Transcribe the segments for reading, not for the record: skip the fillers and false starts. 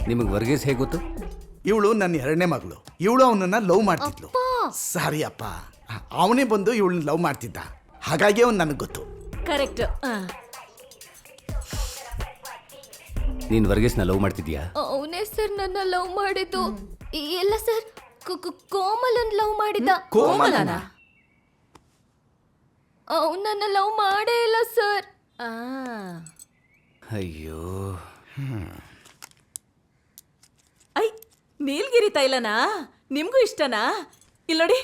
ನಿಮಗೆ ವರ್ಗೀಸ್ ಹೇಗೆ ಗೊತ್ತು? ಇವಳು ನನ್ನ ಎರಡನೇ ಮಗಳು. ಇವಳು ಅವನನ್ನ ಲವ್ ಮಾಡ್ತಿದ್ಲು. ಸಾರಿ ಅಪ್ಪ, ಅವನೇ ಬಂದು ಇವಳನ್ನ ಲವ್ ಮಾಡ್ತಿದ್ದ, ಹಾಗಾಗಿ ಅವ್ನು ನನಗೆ ಗೊತ್ತು. ಕರೆಕ್ಟ್. ನೀನು ವರ್ಗೀಸ್ನ ಲವ್ ಮಾಡ್ತಿದ್ಯಾ? ಅವನೇ ಸರ್ ನನ್ನ ಲವ್ ಮಾಡಿದ್ದು. ಎಲ್ಲ ಸರ್, ಕೋಮಲನ್ ಲವ್ ಮಾಡಿದ್ದ. ಕೋಮಲನ? ಅವ್ನು ನನ್ನ ಲವ್ ಮಾಡೇ ಇಲ್ಲ ಸರ್. ಅಯ್ಯೋ, ಐ ನೀಲ್ಗಿರಿ ತೈಲನಾ ನಿಮ್ಗೂ ಇಷ್ಟನಾ? ಇಲ್ಲ ನೋಡಿ,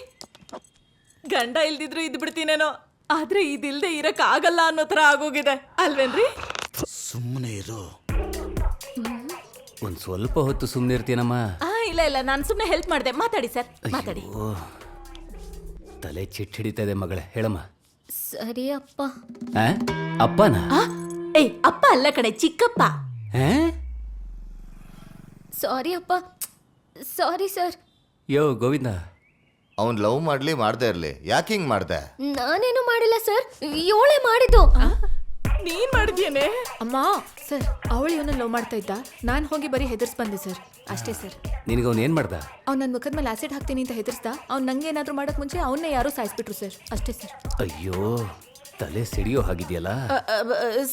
ಗಂಡ ಇಲ್ದಿದ್ರು ಇದ್ ಬಿಡ್ತೀನೇನೋ, ಆದ್ರೆ ಇದಿಲ್ದೆ ಇರಕ್ ಆಗಲ್ಲ ಅನ್ನೋ ತರ ಆಗೋಗಿದೆ ಅಲ್ವೇನ್ರಿ? ಸುಮ್ಮನೆ ಇರು. ಒಂದು ಸ್ವಲ್ಪ ಹೊತ್ತು ಸುಮ್ಮನೆ ಇರ್ತೀನಮ್ಮ. ಇಲ್ಲ ಇಲ್ಲ, ನಾನು ಸುಮ್ಮನೆ ಹೆಲ್ಪ್ ಮಾಡಿದೆ. ಮಾತಾಡಿ ಸರ್, ಮಾತಾಡಿ. ಅಯ್ಯೋ, ತಲೆ ಚಿಟ್ಟು ಹಿಡಿತಾ ಇದೆ ಮಗಳೇ, ಹೇಳಮ್ಮ. ಸರಿ ಅಪ್ಪ. ಅಪ್ಪನಾ? ಏಯ್, ಅಪ್ಪ ಅಲ್ಲ ಕಡೆ, ಚಿಕ್ಕಪ್ಪ. ಸಾರಿ ಅಪ್ಪ, ಸಾರಿ ಸರ್. ಯೋ ಗೋವಿಂದ, ಅವ್ನ್ ಲವ್ ಮಾಡ್ಲಿ ಮಾಡ್ದೆ ಇರ್ಲಿ, ಯಾಕೆ ಹಿಂಗ್ ಮಾಡ್ದೆ? ನಾನೇನು ಮಾಡಿಲ್ಲ ಸರ್, ಇವಳೇ ಮಾಡಿದ್ದು. ನೀನ್ ಮಾಡಿದ್ಯೇನೆ? ಅಮ್ಮ ಸರ್, ಅವಳು ಇವನ್ನ ಲವ್ ಮಾಡ್ತಾ ಇದ್ದ, ನಾನು ಹೋಗಿ ಬರೀ ಹೆದರ್ಸ್ ಬಂದೆ ಸರ್, ಅಷ್ಟೇ ಸರ್. ನಿನಗೆ ಅವ್ನು ಏನು ಮಾಡ್ದ? ಅವ್ನು ನನ್ನ ಮುಖದ ಮೇಲೆ ಆಸಿಡ್ ಹಾಕ್ತೀನಿ ಅಂತ ಹೆದರ್ಸ್ದ. ಅವ್ನು ನಂಗೆ ಏನಾದರೂ ಮಾಡೋಕೆ ಮುಂಚೆ ಅವನ್ನೇ ಯಾರೋ ಸಾಯಿಸ್ಬಿಟ್ರು ಸರ್, ಅಷ್ಟೇ ಸರ್. ಅಯ್ಯೋ, ತಲೆ ಸಿಡಿಯೋ ಹಾಗಿದೆಯಲ್ಲ.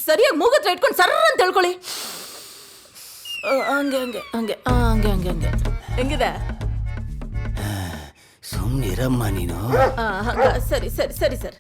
ಸರಿಯಾಗಿ ಮೂಗತ್ರ ಇಟ್ಕೊಂಡು ಸರ್ರ ಅಂತ ಹೇಳ್ಕೊಳ್ಳಿ. ಹಂಗೆ ಹಂಗೆ ಹಂಗೆ ಹಂಗೆ ಹಂಗೆ ಹಂಗೆ ಹೆಂಗಿದೆ? ಸುಮ್ಮನಿರಮ್ಮ ನೀನು. ಹಂಗ ಸರಿ ಸರಿ ಸರಿ ಸರ್.